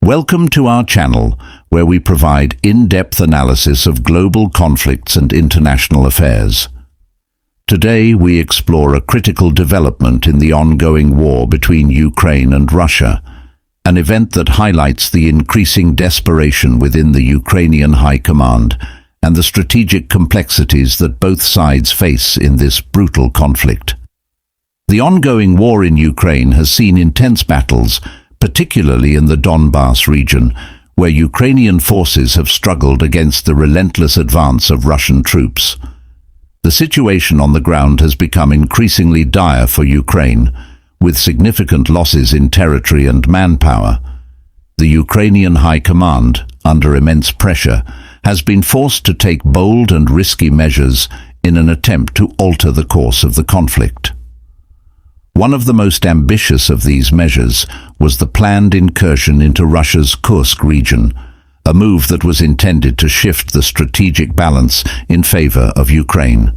Welcome to our channel, where we provide in-depth analysis of global conflicts and international affairs. Today we explore a critical development in the ongoing war between Ukraine and Russia, an event that highlights the increasing desperation within the Ukrainian High Command and the strategic complexities that both sides face in this brutal conflict. The ongoing war in Ukraine has seen intense battles, particularly in the Donbass region, where Ukrainian forces have struggled against the relentless advance of Russian troops. The situation on the ground has become increasingly dire for Ukraine, with significant losses in territory and manpower. The Ukrainian High Command, under immense pressure, has been forced to take bold and risky measures in an attempt to alter the course of the conflict. One of the most ambitious of these measures was the planned incursion into Russia's Kursk region, a move that was intended to shift the strategic balance in favor of Ukraine.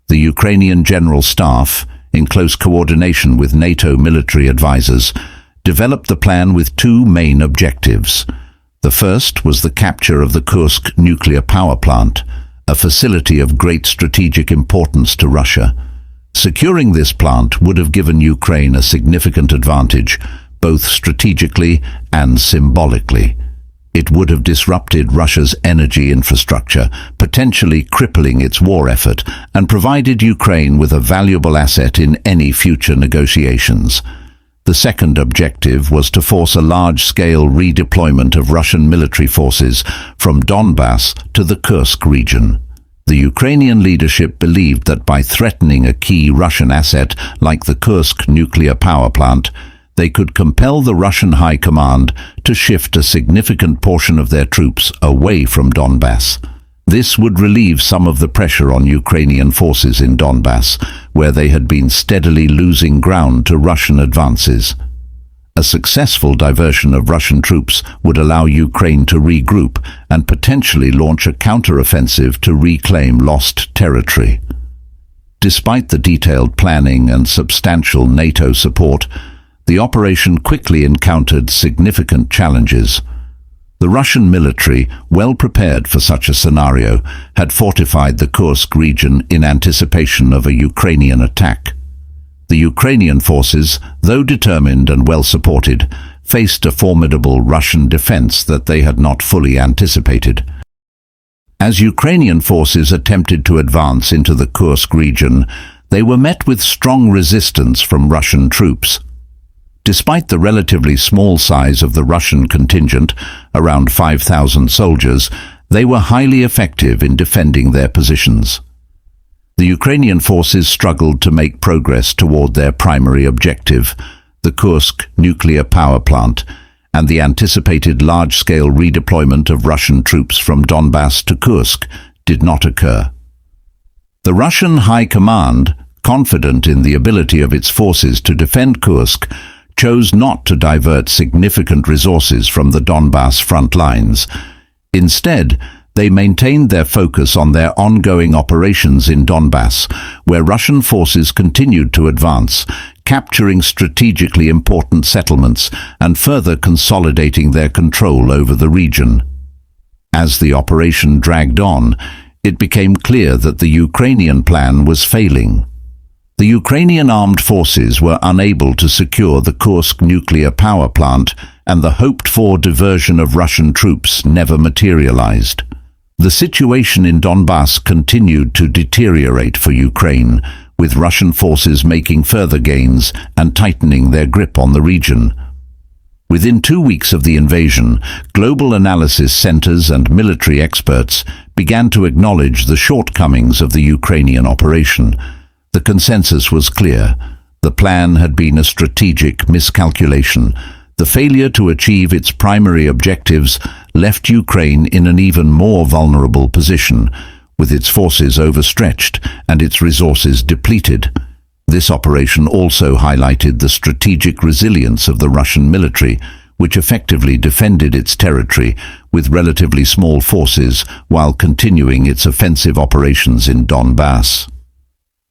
The Ukrainian General Staff, in close coordination with NATO military advisors, developed the plan with two main objectives. The first was the capture of the Kursk nuclear power plant, a facility of great strategic importance to Russia. Securing this plant would have given Ukraine a significant advantage, both strategically and symbolically. It would have disrupted Russia's energy infrastructure, potentially crippling its war effort, and provided Ukraine with a valuable asset in any future negotiations. The second objective was to force a large-scale redeployment of Russian military forces from Donbass to the Kursk region. The Ukrainian leadership believed that by threatening a key Russian asset like the Kursk nuclear power plant, they could compel the Russian High Command to shift a significant portion of their troops away from Donbass. This would relieve some of the pressure on Ukrainian forces in Donbass, where they had been steadily losing ground to Russian advances. A successful diversion of Russian troops would allow Ukraine to regroup and potentially launch a counter-offensive to reclaim lost territory. Despite the detailed planning and substantial NATO support, the operation quickly encountered significant challenges. The Russian military, well prepared for such a scenario, had fortified the Kursk region in anticipation of a Ukrainian attack. The Ukrainian forces, though determined and well supported, faced a formidable Russian defense that they had not fully anticipated. As Ukrainian forces attempted to advance into the Kursk region, they were met with strong resistance from Russian troops. Despite the relatively small size of the Russian contingent, around 5,000 soldiers, they were highly effective in defending their positions. The Ukrainian forces struggled to make progress toward their primary objective, the Kursk nuclear power plant, and the anticipated large-scale redeployment of Russian troops from Donbass to Kursk did not occur. The Russian High Command, confident in the ability of its forces to defend Kursk, chose not to divert significant resources from the Donbass front lines. Instead, they maintained their focus on their ongoing operations in Donbass, where Russian forces continued to advance, capturing strategically important settlements and further consolidating their control over the region. As the operation dragged on, it became clear that the Ukrainian plan was failing. The Ukrainian armed forces were unable to secure the Kursk nuclear power plant, and the hoped-for diversion of Russian troops never materialized. The situation in Donbass continued to deteriorate for Ukraine, with Russian forces making further gains and tightening their grip on the region. Within 2 weeks of the invasion, global analysis centers and military experts began to acknowledge the shortcomings of the Ukrainian operation. The consensus was clear. The plan had been a strategic miscalculation. The failure to achieve its primary objectives left Ukraine in an even more vulnerable position, with its forces overstretched and its resources depleted. This operation also highlighted the strategic resilience of the Russian military, which effectively defended its territory with relatively small forces while continuing its offensive operations in Donbass.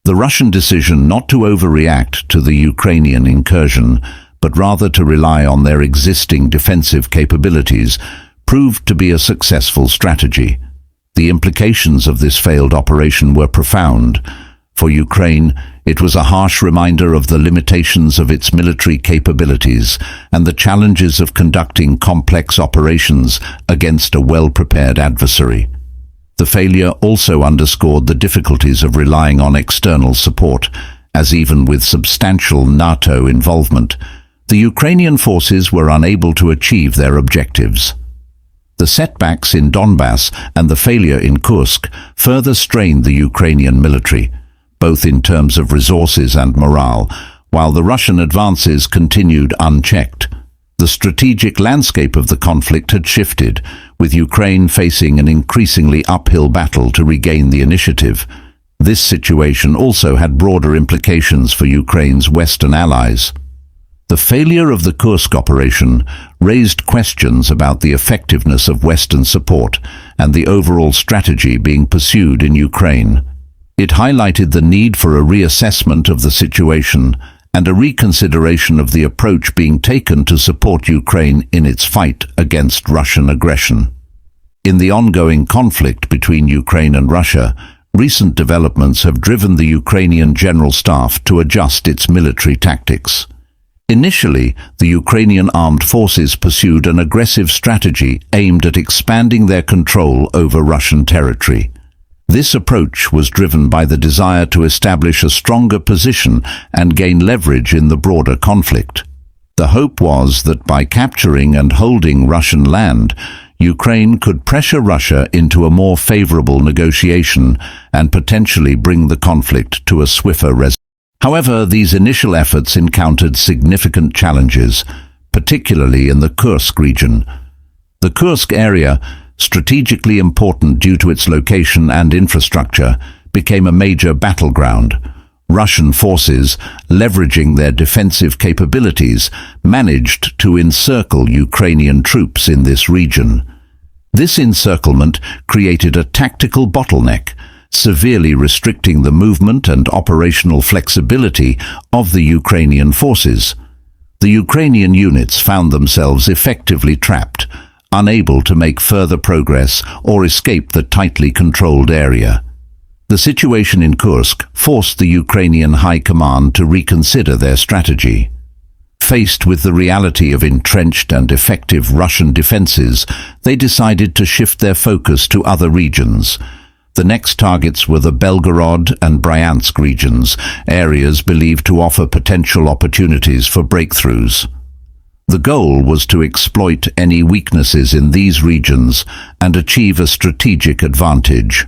The Russian decision not to overreact to the Ukrainian incursion but rather to rely on their existing defensive capabilities, proved to be a successful strategy. The implications of this failed operation were profound. For Ukraine, it was a harsh reminder of the limitations of its military capabilities and the challenges of conducting complex operations against a well-prepared adversary. The failure also underscored the difficulties of relying on external support, as even with substantial NATO involvement, the Ukrainian forces were unable to achieve their objectives. The setbacks in Donbass and the failure in Kursk further strained the Ukrainian military, both in terms of resources and morale, while the Russian advances continued unchecked. The strategic landscape of the conflict had shifted, with Ukraine facing an increasingly uphill battle to regain the initiative. This situation also had broader implications for Ukraine's Western allies. The failure of the Kursk operation raised questions about the effectiveness of Western support and the overall strategy being pursued in Ukraine. It highlighted the need for a reassessment of the situation and a reconsideration of the approach being taken to support Ukraine in its fight against Russian aggression. In the ongoing conflict between Ukraine and Russia, recent developments have driven the Ukrainian General Staff to adjust its military tactics. Initially, the Ukrainian armed forces pursued an aggressive strategy aimed at expanding their control over Russian territory. This approach was driven by the desire to establish a stronger position and gain leverage in the broader conflict. The hope was that by capturing and holding Russian land, Ukraine could pressure Russia into a more favorable negotiation and potentially bring the conflict to a swifter resolution. However, these initial efforts encountered significant challenges, particularly in the Kursk region. The Kursk area, strategically important due to its location and infrastructure, became a major battleground. Russian forces, leveraging their defensive capabilities, managed to encircle Ukrainian troops in this region. This encirclement created a tactical bottleneck, severely restricting the movement and operational flexibility of the Ukrainian forces. The Ukrainian units found themselves effectively trapped, unable to make further progress or escape the tightly controlled area. The situation in Kursk forced the Ukrainian High Command to reconsider their strategy. Faced with the reality of entrenched and effective Russian defenses, they decided to shift their focus to other regions. The next targets were the Belgorod and Bryansk regions, areas believed to offer potential opportunities for breakthroughs. The goal was to exploit any weaknesses in these regions and achieve a strategic advantage.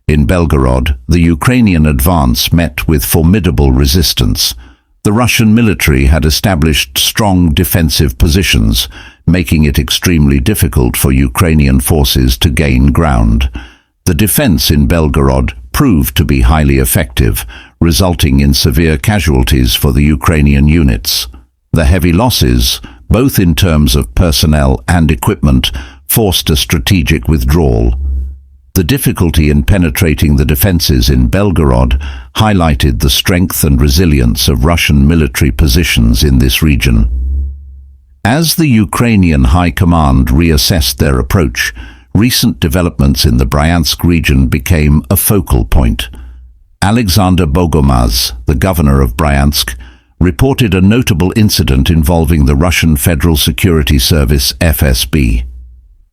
In Belgorod, the Ukrainian advance met with formidable resistance. The Russian military had established strong defensive positions, making it extremely difficult for Ukrainian forces to gain ground. The defense in Belgorod proved to be highly effective, resulting in severe casualties for the Ukrainian units. The heavy losses, both in terms of personnel and equipment, forced a strategic withdrawal. The difficulty in penetrating the defenses in Belgorod highlighted the strength and resilience of Russian military positions in this region. As the Ukrainian High Command reassessed their approach, recent developments in the Bryansk region became a focal point. Alexander Bogomaz, the governor of Bryansk, reported a notable incident involving the Russian Federal Security Service FSB.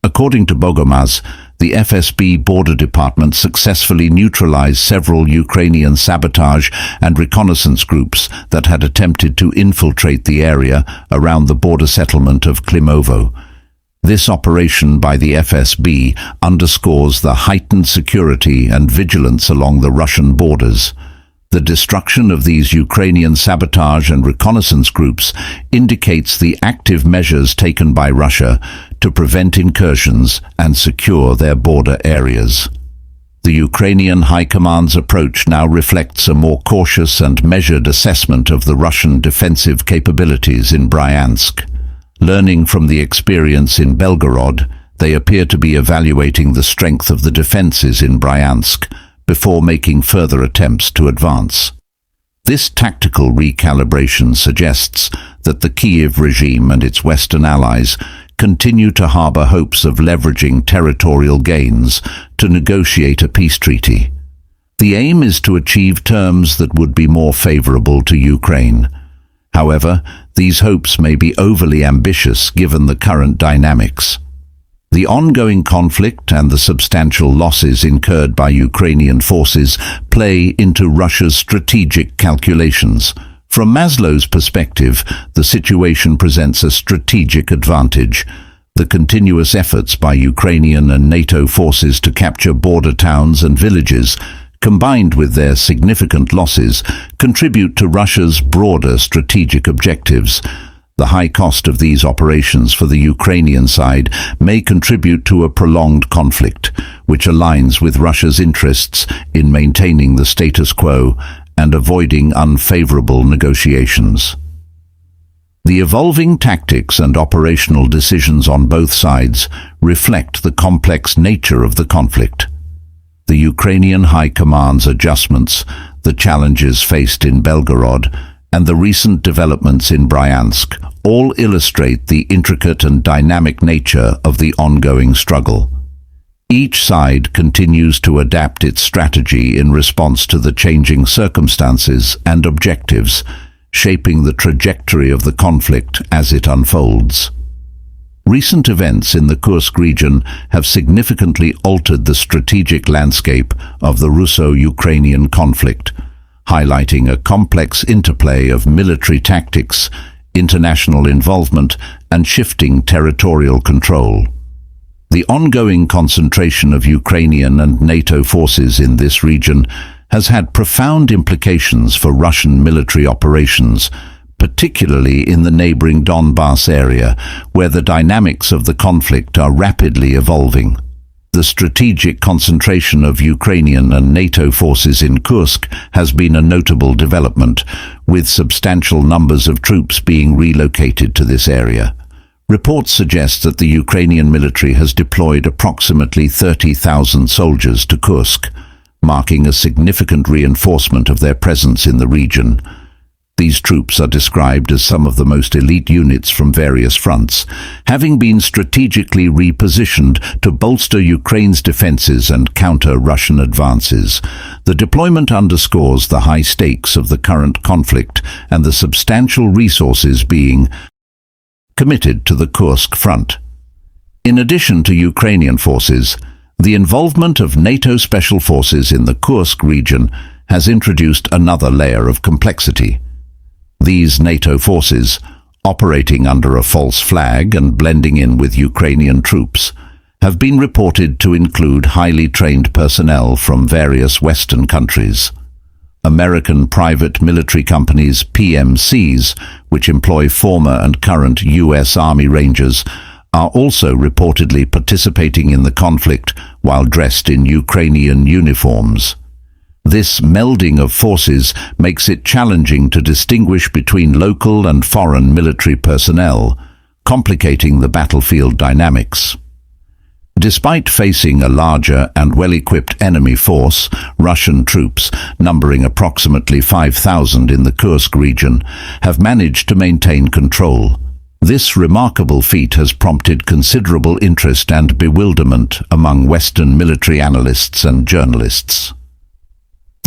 According to Bogomaz, the FSB border department successfully neutralized several Ukrainian sabotage and reconnaissance groups that had attempted to infiltrate the area around the border settlement of Klimovo. This operation by the FSB underscores the heightened security and vigilance along the Russian borders. The destruction of these Ukrainian sabotage and reconnaissance groups indicates the active measures taken by Russia to prevent incursions and secure their border areas. The Ukrainian High Command's approach now reflects a more cautious and measured assessment of the Russian defensive capabilities in Bryansk. Learning from the experience in Belgorod, they appear to be evaluating the strength of the defenses in Bryansk before making further attempts to advance. This tactical recalibration suggests that the Kyiv regime and its Western allies continue to harbor hopes of leveraging territorial gains to negotiate a peace treaty. The aim is to achieve terms that would be more favorable to Ukraine. However, these hopes may be overly ambitious given the current dynamics. The ongoing conflict and the substantial losses incurred by Ukrainian forces play into Russia's strategic calculations. From Maslow's perspective, the situation presents a strategic advantage. The continuous efforts by Ukrainian and NATO forces to capture border towns and villages, combined with their significant losses, contribute to Russia's broader strategic objectives. The high cost of these operations for the Ukrainian side may contribute to a prolonged conflict, which aligns with Russia's interests in maintaining the status quo and avoiding unfavorable negotiations. The evolving tactics and operational decisions on both sides reflect the complex nature of the conflict. The Ukrainian High Command's adjustments, the challenges faced in Belgorod, and the recent developments in Bryansk all illustrate the intricate and dynamic nature of the ongoing struggle. Each side continues to adapt its strategy in response to the changing circumstances and objectives, shaping the trajectory of the conflict as it unfolds. Recent events in the Kursk region have significantly altered the strategic landscape of the Russo-Ukrainian conflict, highlighting a complex interplay of military tactics, international involvement, and shifting territorial control. The ongoing concentration of Ukrainian and NATO forces in this region has had profound implications for Russian military operations, particularly in the neighboring Donbass area, where the dynamics of the conflict are rapidly evolving. The strategic concentration of Ukrainian and NATO forces in Kursk has been a notable development, with substantial numbers of troops being relocated to this area. Reports suggest that the Ukrainian military has deployed approximately 30,000 soldiers to Kursk, marking a significant reinforcement of their presence in the region. These troops are described as some of the most elite units from various fronts, having been strategically repositioned to bolster Ukraine's defenses and counter Russian advances. The deployment underscores the high stakes of the current conflict and the substantial resources being committed to the Kursk front. In addition to Ukrainian forces, the involvement of NATO special forces in the Kursk region has introduced another layer of complexity. These NATO forces, operating under a false flag and blending in with Ukrainian troops, have been reported to include highly trained personnel from various Western countries. American private military companies PMCs, which employ former and current U.S. Army Rangers, are also reportedly participating in the conflict while dressed in Ukrainian uniforms. This melding of forces makes it challenging to distinguish between local and foreign military personnel, complicating the battlefield dynamics. Despite facing a larger and well-equipped enemy force, Russian troops, numbering approximately 5,000 in the Kursk region, have managed to maintain control. This remarkable feat has prompted considerable interest and bewilderment among Western military analysts and journalists.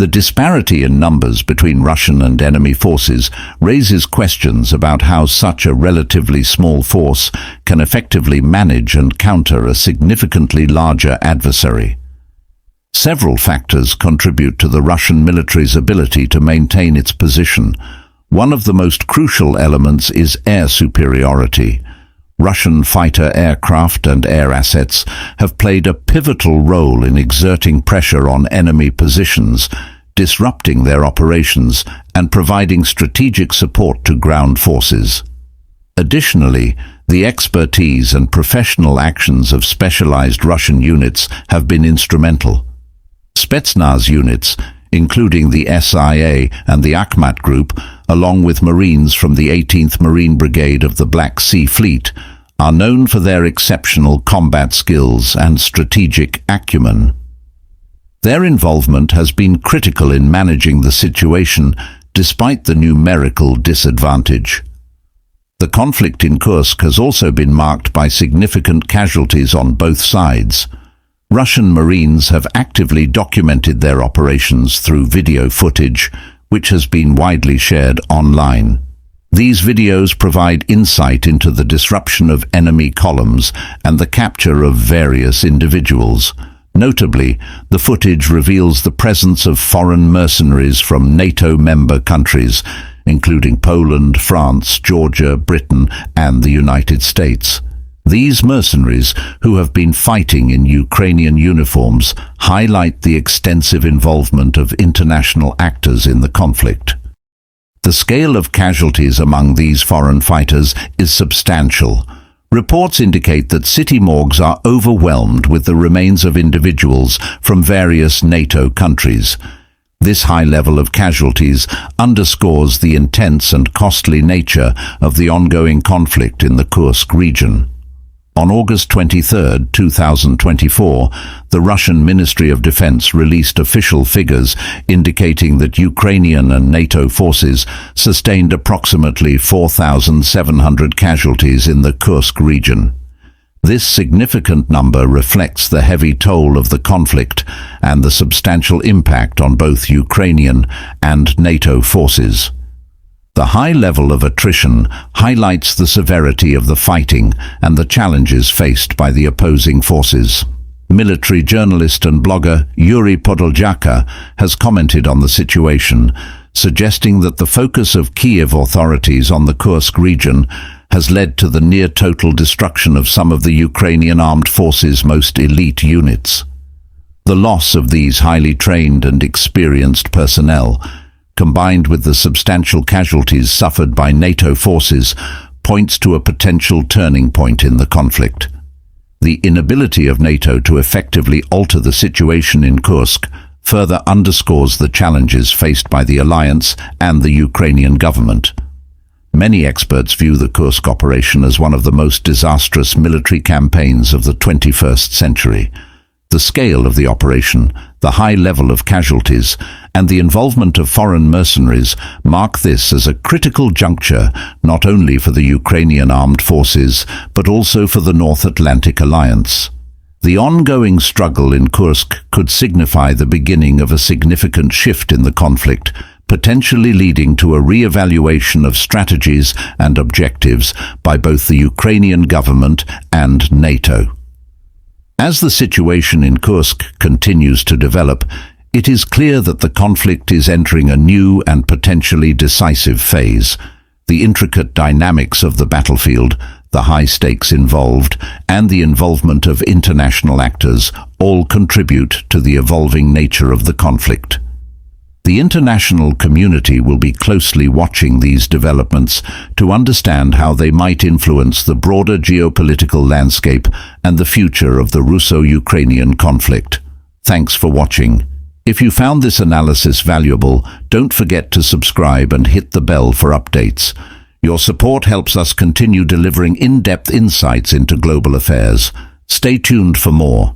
The disparity in numbers between Russian and enemy forces raises questions about how such a relatively small force can effectively manage and counter a significantly larger adversary. Several factors contribute to the Russian military's ability to maintain its position. One of the most crucial elements is air superiority. Russian fighter aircraft and air assets have played a pivotal role in exerting pressure on enemy positions, disrupting their operations and providing strategic support to ground forces. Additionally, the expertise and professional actions of specialized Russian units have been instrumental. Spetsnaz units, including the SIA and the Akhmat Group, along with Marines from the 18th Marine Brigade of the Black Sea Fleet, are known for their exceptional combat skills and strategic acumen. Their involvement has been critical in managing the situation, despite the numerical disadvantage. The conflict in Kursk has also been marked by significant casualties on both sides. Russian Marines have actively documented their operations through video footage, which has been widely shared online. These videos provide insight into the disruption of enemy columns and the capture of various individuals. Notably, the footage reveals the presence of foreign mercenaries from NATO member countries, including Poland, France, Georgia, Britain, and the United States. These mercenaries, who have been fighting in Ukrainian uniforms, highlight the extensive involvement of international actors in the conflict. The scale of casualties among these foreign fighters is substantial. Reports indicate that city morgues are overwhelmed with the remains of individuals from various NATO countries. This high level of casualties underscores the intense and costly nature of the ongoing conflict in the Kursk region. On August 23, 2024, the Russian Ministry of Defense released official figures indicating that Ukrainian and NATO forces sustained approximately 4,700 casualties in the Kursk region. This significant number reflects the heavy toll of the conflict and the substantial impact on both Ukrainian and NATO forces. The high level of attrition highlights the severity of the fighting and the challenges faced by the opposing forces. Military journalist and blogger Yuri Podoljaka has commented on the situation, suggesting that the focus of Kiev authorities on the Kursk region has led to the near-total destruction of some of the Ukrainian armed forces' most elite units. The loss of these highly trained and experienced personnel, combined with the substantial casualties suffered by NATO forces, points to a potential turning point in the conflict. The inability of NATO to effectively alter the situation in Kursk further underscores the challenges faced by the alliance and the Ukrainian government. Many experts view the Kursk operation as one of the most disastrous military campaigns of the 21st century. The scale of the operation, the high level of casualties, and the involvement of foreign mercenaries mark this as a critical juncture not only for the Ukrainian armed forces, but also for the North Atlantic Alliance. The ongoing struggle in Kursk could signify the beginning of a significant shift in the conflict, potentially leading to a re-evaluation of strategies and objectives by both the Ukrainian government and NATO. As the situation in Kursk continues to develop, it is clear that the conflict is entering a new and potentially decisive phase. The intricate dynamics of the battlefield, the high stakes involved, and the involvement of international actors all contribute to the evolving nature of the conflict. The international community will be closely watching these developments to understand how they might influence the broader geopolitical landscape and the future of the Russo-Ukrainian conflict. Thanks for watching. If you found this analysis valuable, don't forget to subscribe and hit the bell for updates. Your support helps us continue delivering in-depth insights into global affairs. Stay tuned for more.